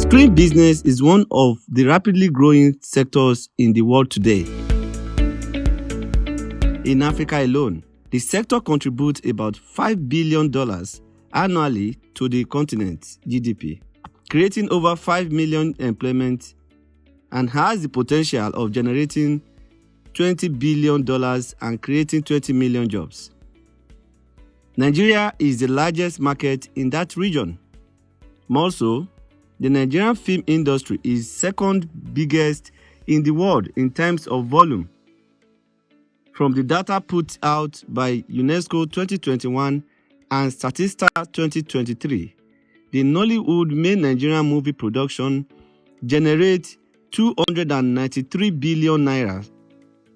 Screen business is one of the rapidly growing sectors in the world today. In Africa alone, the sector contributes about $5 billion annually to the continent's GDP, creating over 5 million employment, and has the potential of generating $20 billion and creating 20 million jobs. Nigeria is the largest market in that region. More so, the Nigerian film industry is second biggest in the world in terms of volume. From the data put out by UNESCO 2021 and Statista 2023, the Nollywood main Nigerian movie production generates 293 billion naira,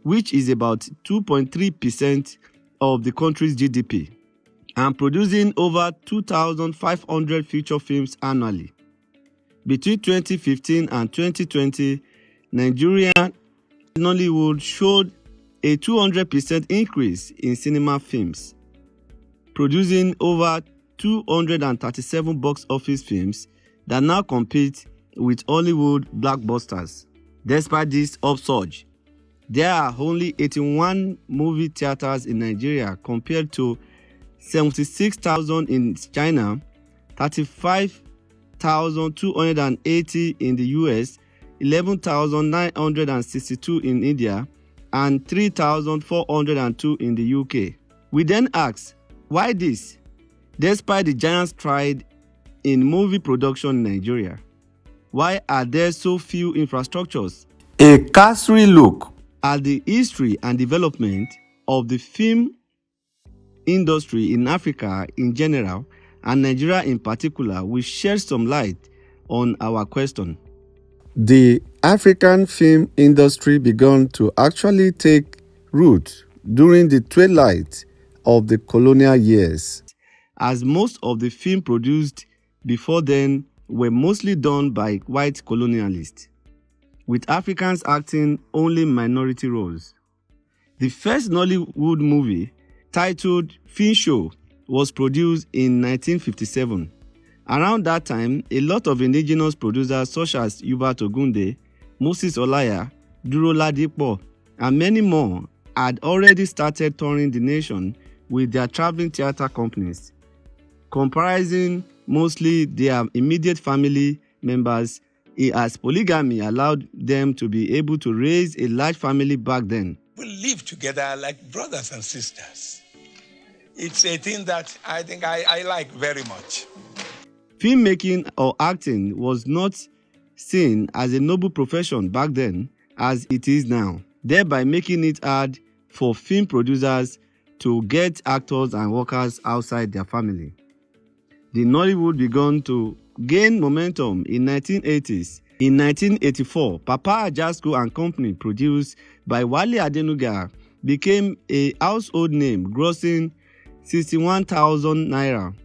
which is about 2.3% of the country's GDP, and producing over 2,500 feature films annually. Between 2015 and 2020, Nigerian Nollywood showed a 200% increase in cinema films, producing over 237 box office films that now compete with Hollywood blockbusters. Despite this upsurge, there are only 81 movie theaters in Nigeria compared to 76,000 in China, 35,280 in the US, 11,962 in India, and 3,402 in the UK. We then ask, why this? Despite the giant stride in movie production in Nigeria, why are there so few infrastructures? A cursory look at the history and development of the film industry in Africa in general and Nigeria in particular will shed some light on our question. The African film industry began to actually take root during the twilight of the colonial years, as most of the film produced before then were mostly done by white colonialists, with Africans acting only minority roles. The first Nollywood movie, titled Film Show, was produced in 1957. Around that time, a lot of indigenous producers such as Hubert Ogunde, Moses Olaya, Duro Ladipo, and many more had already started touring the nation with their traveling theater companies, comprising mostly their immediate family members, as polygamy allowed them to be able to raise a large family back then. We live together like brothers and sisters. It's a thing that I think I like very much. Filmmaking or acting was not seen as a noble profession back then as it is now, thereby making it hard for film producers to get actors and workers outside their family. The Nollywood began to gain momentum in 1980s. In 1984, Papa Ajasco and Company, produced by Wale Adenuga, became a household name, grossing 61,000 naira,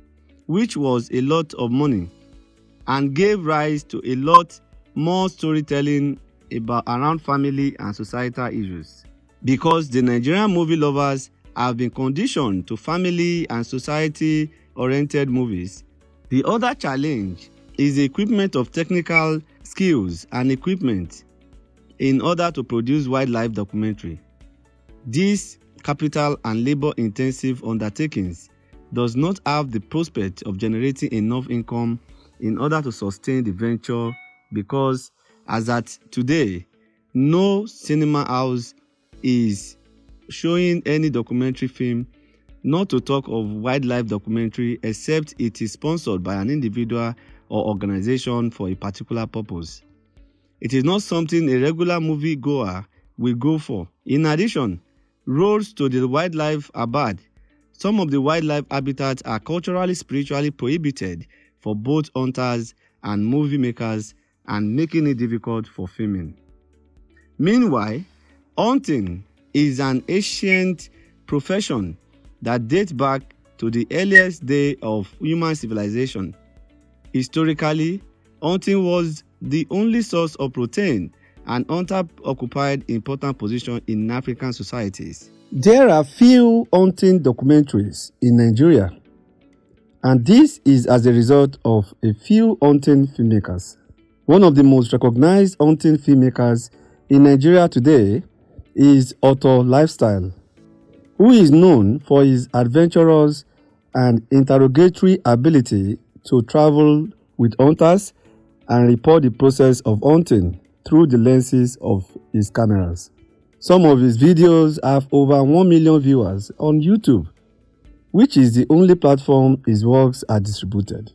which was a lot of money, and gave rise to a lot more storytelling around family and societal issues. Because the Nigerian movie lovers have been conditioned to family and society-oriented movies, the other challenge is the equipment of technical skills and equipment in order to produce wildlife documentary. These capital and labor-intensive undertakings does not have the prospect of generating enough income in order to sustain the venture, because as at today, no cinema house is showing any documentary film, not to talk of wildlife documentary, except it is sponsored by an individual or organization for a particular purpose. It is not something a regular movie goer will go for. In addition, roads to the wildlife are bad. Some of the wildlife habitats are culturally, spiritually prohibited for both hunters and movie makers, and making it difficult for filming. Meanwhile, hunting is an ancient profession that dates back to the earliest day of human civilization. Historically, hunting was the only source of protein, and hunter occupied important position in African societies. There are few hunting documentaries in Nigeria, and this is as a result of a few hunting filmmakers. One of the most recognized hunting filmmakers in Nigeria today is Otto Lifestyle, who is known for his adventurous and interrogatory ability to travel with hunters and report the process of hunting through the lenses of his cameras. Some of his videos have over 1 million viewers on YouTube, which is the only platform his works are distributed.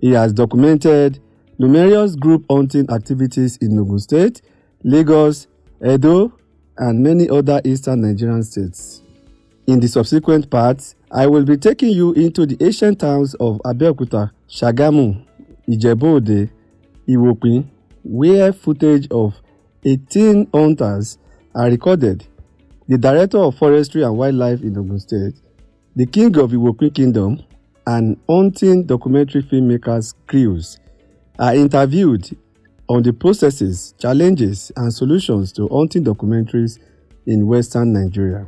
He has documented numerous group hunting activities in Ogun State, Lagos, Edo, and many other eastern Nigerian states. In the subsequent parts, I will be taking you into the ancient towns of Abeokuta, Shagamu, Ijebu-Ode, Iwopin, where footage of 18 hunters are recorded. The Director of Forestry and Wildlife in Ogun State, the King of Iwopin Kingdom, and hunting documentary filmmakers' crews are interviewed on the processes, challenges, and solutions to hunting documentaries in Western Nigeria.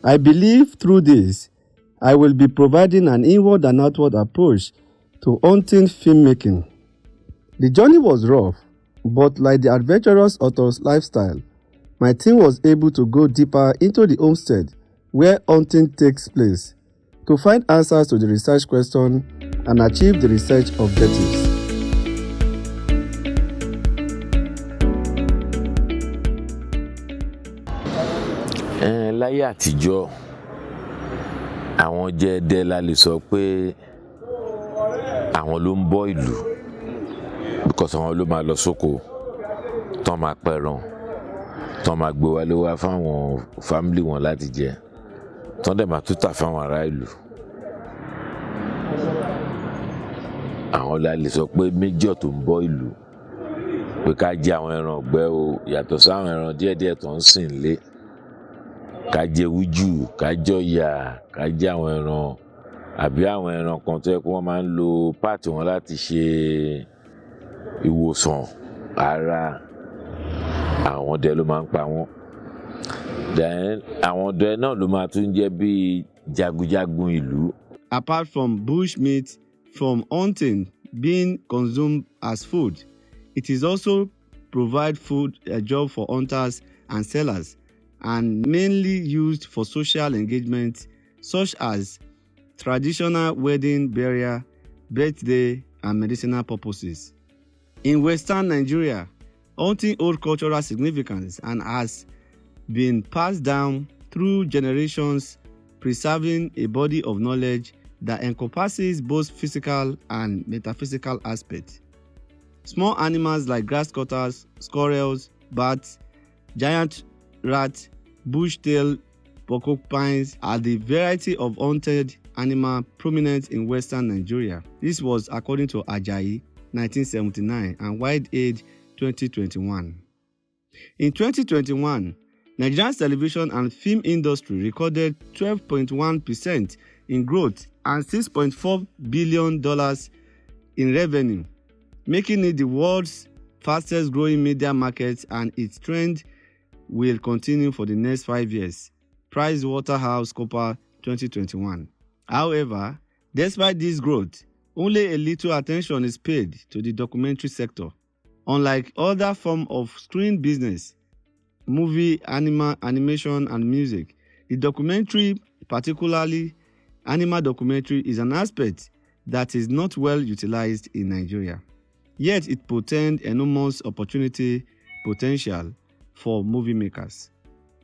I believe through this, I will be providing an inward and outward approach to hunting filmmaking. The journey was rough, but like the adventurous Otto's Lifestyle, my team was able to go deeper into the homestead where hunting takes place to find answers to the research question and achieve the research objectives. Láyé àtijọ́ àwọn jẹ́ẹ́dẹ́ la lè sọ pé àwọn ló ń bọ́ ìlú because àwọn ló máa lọ sóko tán máa pẹran tán máa gbé wálé wá fáwọn fámìlì wọn láti jẹ tán dẹ̀ máa tún tà fáwọn ará ìlú. Àwọn la lè sọ pé méjọ̀ tó ń bọ́ ìlú pé ká jẹ àwọn ẹran ọ̀gbẹ́ o yàtọ̀ sáwọn ẹran díẹ̀díẹ̀ tó ń sìn lé. Ká jẹ wújù, ká jọ̀yà, ká jẹ àwọn ẹran àbí àwọn ẹran kan tó yẹ kó wọ́n máa ń lo páàtì wọn láti ṣe ìwòsàn ara, àwọn ọdẹ ló máa ń pa wọ́n. Then àwọn ọdẹ náà ló máa tún jẹ́ bí jagunjagun ìlú. Apart from bush meat from hunting being consumed as food, it is also provide food a job for hunters and sellers, and mainly used for social engagement such as traditional wedding, burial, birthday, and medicinal purposes. In Western Nigeria, hunting holds cultural significance and has been passed down through generations, preserving a body of knowledge that encompasses both physical and metaphysical aspects. Small animals like grasscutters, squirrels, bats, giant rats, bush-tailed porcupines are the variety of hunted animal prominent in Western Nigeria. This was according to Ajayi, 1979, and Whitehead, 2021. In 2021, Nigeria's television and film industry recorded 12.1% in growth and $6.4 billion in revenue, making it the world's fastest growing media market, and its trend will continue for the next 5 years. PricewaterhouseCoopers 2021. However, despite this growth, only a little attention is paid to the documentary sector. Unlike other forms of screen business, movie, animation, and music, the documentary, particularly animal documentary, is an aspect that is not well utilized in Nigeria. Yet it portends enormous potential for movie makers.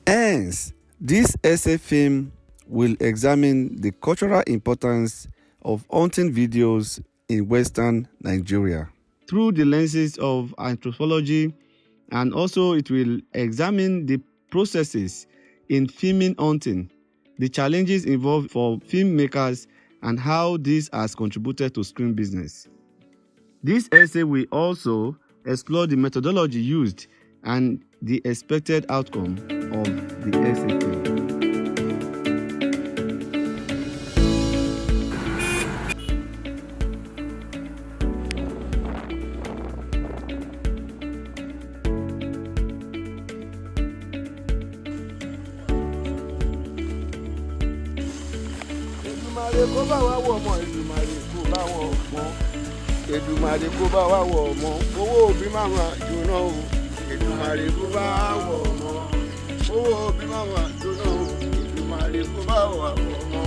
Hence, this essay film will examine the cultural importance of hunting videos in Western Nigeria through the lenses of anthropology, and also it will examine the processes in filming hunting, the challenges involved for filmmakers, and how this has contributed to screen business. This essay will also explore the methodology used and the expected outcome of the essay film. Èdùmàrè kó bá wa wọ ọmọ Èdùmàrè kó bá wọn ọgbọ́n. Èdùmàrè kó bá wa wọ̀ ọmọ owó òbí màmá jóná o. Èdùmàrè kó bá wa wọ̀ ọmọ owó òbí màmá jóná o. Èdùmàrè kó bá wa wọ̀ ọmọ.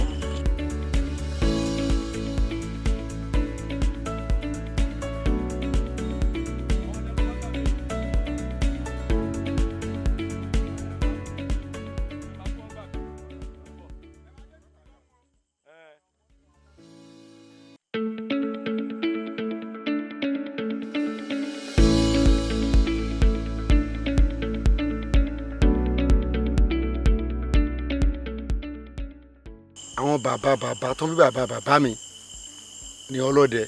Àwọn bàbá tó ń bí bàbá mi ní ọlọ́dẹ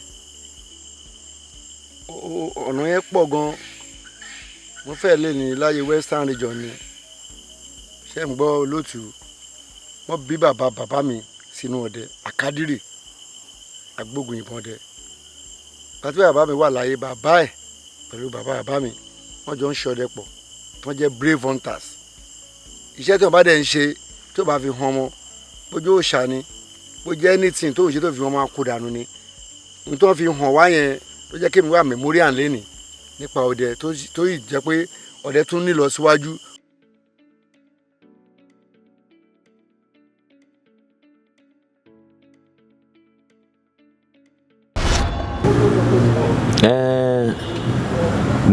ọ̀nà yẹn pọ̀ gan mo fẹ́ lè ní láyé western region ni ṣé ń gbọ́ olóòtú wọ́n bí bàbá mi sínú ọdẹ àkádìrì agbógun ìbọn ọdẹ pàtó bàbá mi wà láyé bàbá ẹ̀ pẹ̀lú bàbá mi wọ́n jọ ń ṣe ọdẹ pọ̀ tí wọ́n jẹ́ brave hunters iṣẹ́ tí wọ́n bá dẹ̀ ń ṣe tí wọ́n bá fi hàn wọn bójú òòṣà ni bó jẹ́ anything tó ń ṣe tó fi wọn máa kó dànù ni n tó fi hàn wá yẹn tó jẹ́ kémi wà memorial lẹ́nì nípa ọdẹ tó yìí jẹ́ pé ọdẹ tún ní lọ síwájú.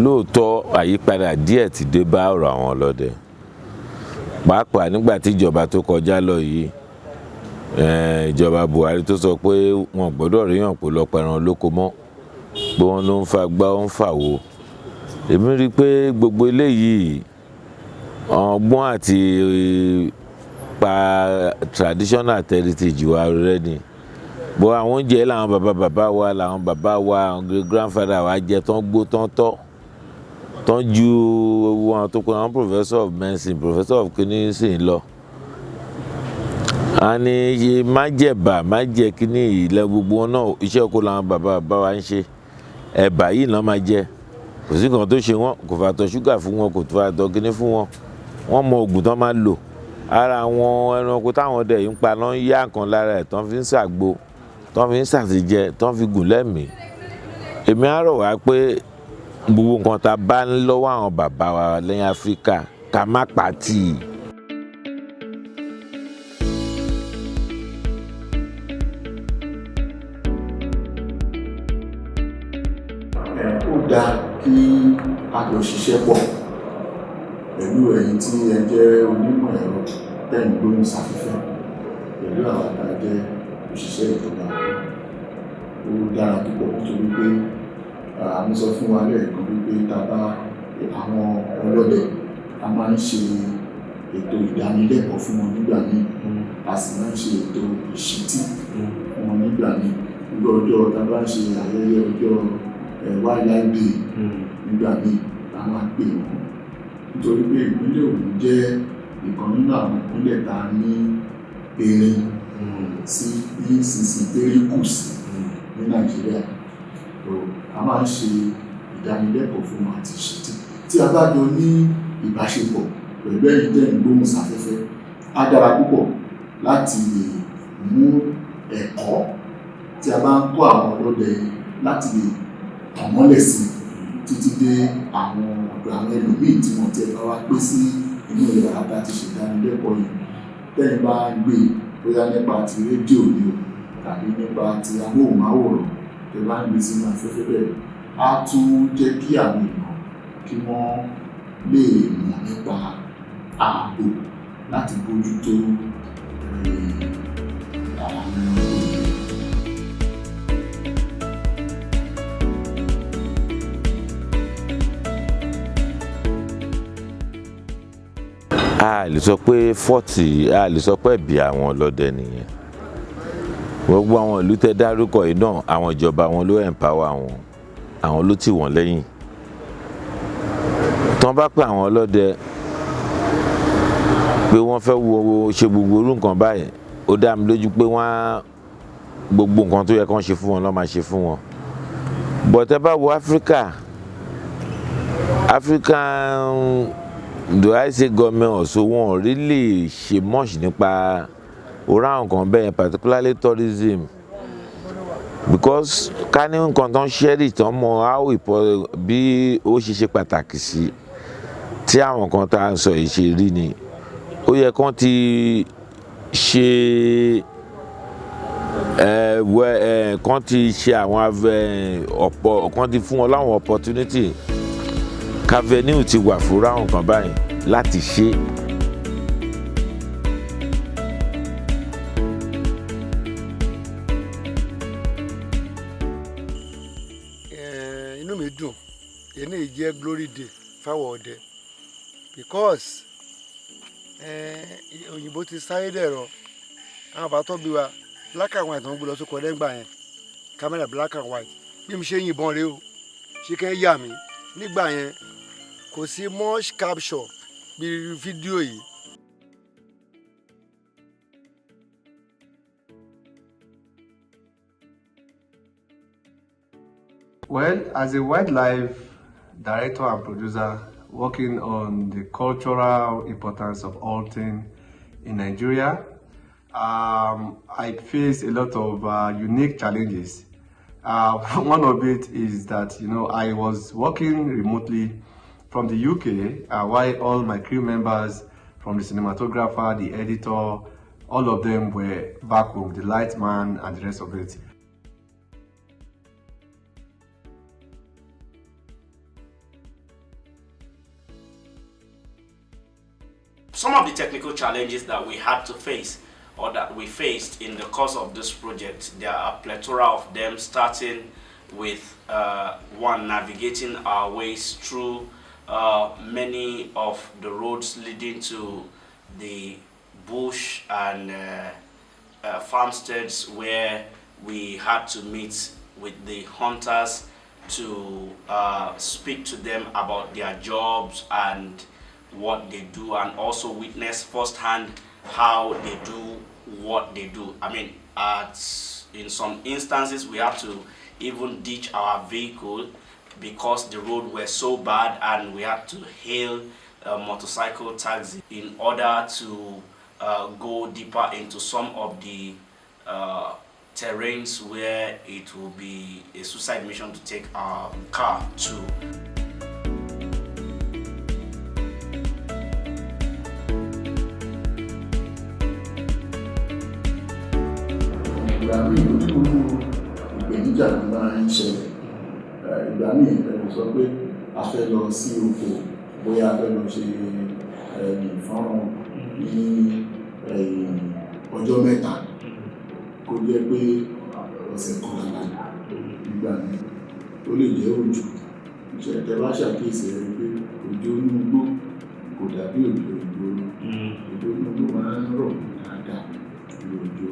Lóòótọ́ àyípadà díẹ̀ ti dé bá ọ̀rọ̀ àwọn ọlọ́dẹ pàápàá nígbà tí ìjọba tó kọjá lọ yìí ìjọba Buhari tó sọ pé wọn gbọ́dọ̀ ríyàn pé lọ pẹran lóko mọ́ pé wọn ló ń fa gbá ó ń fàwo èmi rí i pé gbogbo eléyìí ọgbọ́n àti pa traditional heritage wa rẹ ni bó àwọn oúnjẹ làwọn bàbá wa àwọn grandfather wa jẹ tán gbó tán tọ́ tán ju wọn tó pe àwọn professor of medicine professor of kìíní sì ń lọ a ní má jẹ̀bà má jẹ kíní ilẹ̀ gbogbo wọn náà iṣẹ́ oko làwọn bàbá wa ń ṣe ẹ̀bà yìí náà máa jẹ kò sí kan tó ṣe wọn kò fàtọ̀ ṣúgà fún wọn kò fàtọ̀ kíní fún wọn wọn mọ oògùn tán máa lò ara àwọn ẹranko táwọn ọdẹ yìí ń pa náà ń yá nǹkan lára ẹ̀ tán fi ń ṣàgbo tán fi ń ṣàtìjẹ tán fi gùn lẹ́mìí èmi á rọ̀ wá pé gbogbo nǹkan tá a bá ń lọ́wọ́ àwọn bàbá wa lẹ́yìn Áfíríkà ká má pàtì. Ó dáa kí a jọ ṣiṣẹ́ pọ̀ pẹ̀lú ẹ̀yin tí ẹ jẹ́ onímọ̀ ẹ̀rọ tẹ́ ń gbóhùn sáfẹ́fẹ́ pẹ̀lú àwọn tá a jẹ́ òṣìṣẹ́ ìjọba. Ó dára púpọ̀ nítorí pé àmì sọ fún wa lẹ́ẹ̀kan wípé tàbá àwọn ọlọ́dẹ a máa ń ṣe ètò ìdánilẹ́kọ̀ọ́ fún wọn nígbà míì a sì máa ń ṣe ètò ìṣítí fún wọn nígbà míì ọjọ́ tàbá ń ṣe ayẹyẹ ọjọ́ wildlife day nígbà míì a máa pè wọ́n nítorí pé ìpínlẹ̀ Ògùn jẹ́ ìkan nínú àwọn ìpínlẹ̀ tá a ní erin sí ECC tericus ní Nàìjíríà a máa ń ṣe ìdánilẹ́kọ̀ọ́ fún wọn àti ìṣítí tí a bá jọ ní ìbáṣepọ̀ pẹ̀lú ẹ̀yin tẹ́ ń gbóhùn sáfẹ́fẹ́ á dára púpọ̀ láti lè mú ẹ̀kọ́ tí a bá ń kọ́ àwọn ọlọ́dẹ láti lè tàn mọ́lẹ̀ sí títí dé àwọn ọ̀dọ̀ àwọn ẹlòmíì tí wọ́n ti bá wá pé sí inú ìyàrá tá a ti ṣe ìdánilẹ́kọ̀ọ́ yìí tẹ́yìn bá ń gbé bóyá nípa ti rédíò ni o tàbí nípa ti amóhùnmáwòrán tẹ́ bá ń gbé sínú afẹ́fẹ́ bẹ́ẹ̀ á tún jẹ́ kí àwọn èèyàn kí wọ́n lè mọ̀ nípa ààbò láti bójútó àwọn ẹranko yìí. A lè sọ pé a lè sọ pé ẹ̀bi àwọn ọlọ́dẹ nìyẹn gbogbo àwọn ìlú tẹ́ dárúkọ yìí náà àwọn ìjọba wọn ló empower wọn àwọn ló tì wọ́n lẹ́yìn tán bá pè àwọn ọlọ́dẹ pé wọ́n fẹ́ ṣe gbogbo irú nǹkan báyìí ó dá mi lójú pé wọ́n gbogbo nǹkan tó yẹ kán ṣe fún wọn ló máa ṣe fún wọn but ẹ bá wo African do I say government also wọn really ṣe much nípa orí àwọn kan bẹ́ẹ̀ particularly tourism because ká ní nǹkan tó ń ṣẹ́rì tán mọ how bí ó ṣe pàtàkì sí tí àwọn kan tá à ń sọ yìí ṣe rí ni ó yẹ kán ti ṣe kán ti ṣe àwọn ọ̀pọ̀ kán ti fún wọn láwọn opportunity avenue ti wà fún ráhùn kan báyìí láti ṣe. Inú mi dùn èyí jẹ́ glory day fáwọn ọdẹ because òyìnbó ti sáré dẹ̀rọ àwọn bàbá tó bí wa black and white wọn gbé lọ sóko ọdẹ ńgbà yẹn camera black and white bí mi ṣe yìnbọn rèé o ṣé kẹ́ yà mí nígbà yẹn kò sí much capture bí fídíò yìí. Well, as a wildlife director and producer working on the cultural importance of hunting in Nigeria, I face a lot of unique challenges. One of it is that, I was working remotely from the UK, while all my crew members, from the cinematographer, the editor, all of them were back home, the lightman and the rest of it. Some of the technical challenges that we had to face or that we faced in the course of this project, there are a plethora of them, starting with one, navigating our ways through many of the roads leading to the bush and farmsteads where we had to meet with the hunters to speak to them about their jobs and what they do, and also witness firsthand how they do what they do. I mean, in some instances we have to even ditch our vehicle because the road was so bad, and we had to hail a motorcycle taxi in order to go deeper into some of the terrains where it will be a suicide mission to take our car to. Ìgbà míì onírúurú ìpèníjà ló máa ń ṣẹlẹ̀. Ìgbà míì ẹ̀rọ sọ pé a fẹ́ lọ sí oko, bóyá a fẹ́ lọ ṣe ìfọ́nrán ní ọjọ́ mẹ́ta, kó jẹ́ pé ọ̀sẹ̀ kan lára ìgbà míì ó lè jẹ́ òjò. Ìṣẹ̀lẹ̀ bá ṣàkíyèsí rẹ̀ pé òjò inú igbó kò dàbí òjò ìgboro. Òjò inú igbó máa ń rọ̀ dáadáa bí òjò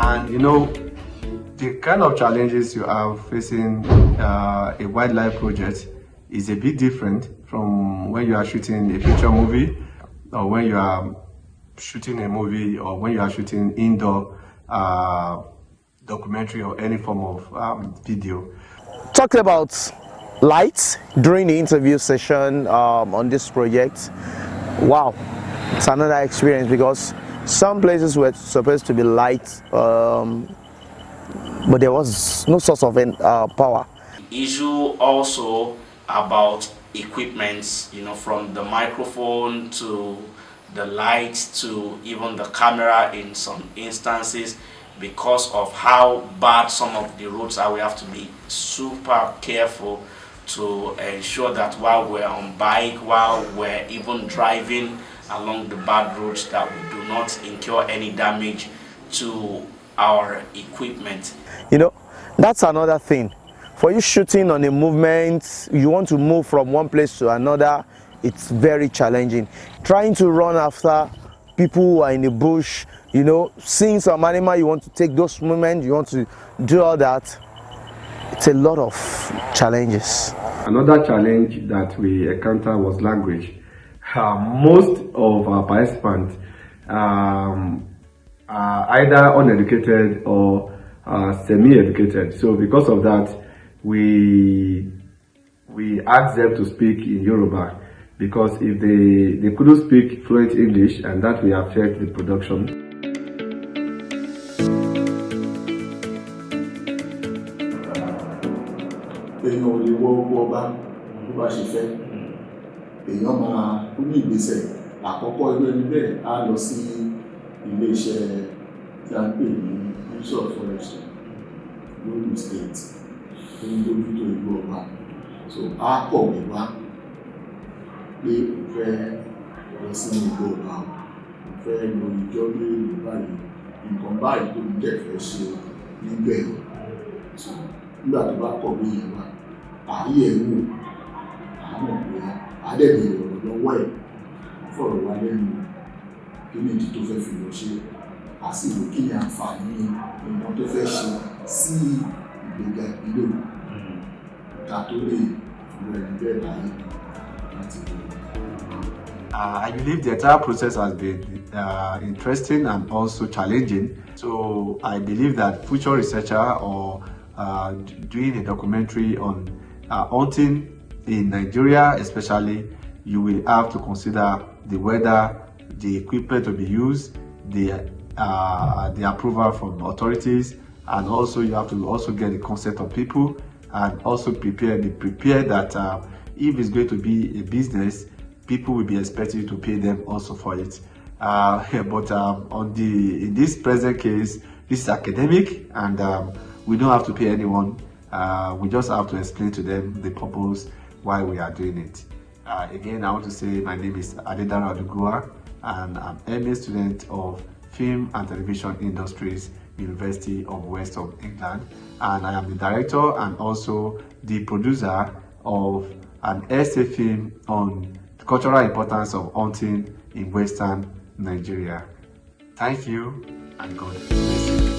And the kind of challenges you are facing a wildlife project is a bit different from when you are shooting a feature movie, or when you are shooting a movie, or when you are shooting indoor documentary or any form of video. Talked about lights during the interview session on this project. Wow, it's another experience because some places were supposed to be light, but there was no source of power. Issue also about equipments, from the microphone to the lights to even the camera in some instances. Because of how bad some of the roads are, we have to be super careful to ensure that while we're on bike, while we're even driving along the bad roads, that we do not incur any damage to our equipment. That's another thing. For you shooting on a movement, you want to move from one place to another, it's very challenging. Trying to run after people who are in the bush, seeing some animal, you want to take those moments, you want to do all that. It's a lot of challenges. Another challenge that we encountered was language. Most of our participants are either uneducated or semi-educated. So because of that, we we asked them to speak in Yoruba, because if they couldn't speak fluent English, and that will affect the production. Èèyàn ò lè wọ oko ọba bó bá ṣe fẹ́. Èèyàn máa ó ní ìgbésẹ̀. Àkọ́kọ́ irú ẹni bẹ́ẹ̀ á lọ sí ilé-iṣẹ́ tí a ń pè ní Ministry of Forestry lórí state tó ń bójútó ìlú ọba. So á kọ̀wé wá pé òun fẹ́ lọ sí ìlú ọba, òun fẹ́ lo ìjọ ní ìlú báyìí, nǹkan báyìí tó ń dẹ̀ fẹ́ ṣe níbẹ̀. So nígbà tó bá kọ̀wé yẹn wá, àáyẹ̀ wò, àmọ̀ pé àdẹ́bẹ̀ ọ̀rọ̀ lọ́wọ́ ẹ̀ fọ̀rọ̀ wá lẹ́nu kí ní ìdí tó fẹ́ fi lọ ṣe, àsìkò kí ni àǹfààní nǹkan tó fẹ́ ṣe sí ìgbéga ìpínlẹ̀ ká tó lè fún ẹni bẹ́ẹ̀ láyé láti lè. I believe the entire process has been interesting and also challenging. So I believe that future researcher or doing a documentary on hunting in Nigeria, especially, you will have to consider the weather, the equipment to be used, the approval from authorities, and also you have to also get the consent of people, and also be prepared that if it's going to be a business, people will be expecting you to pay them also for it. But in this present case, this is academic, and we don't have to pay anyone. We just have to explain to them the purpose why we are doing it. Again, I want to say my name is Adedara, and I'm MA student of Film and Television Industries, University of West of England, and I am the director and also the producer of an essay film on the cultural importance of hunting in Western Nigeria. Thank you, and God bless you.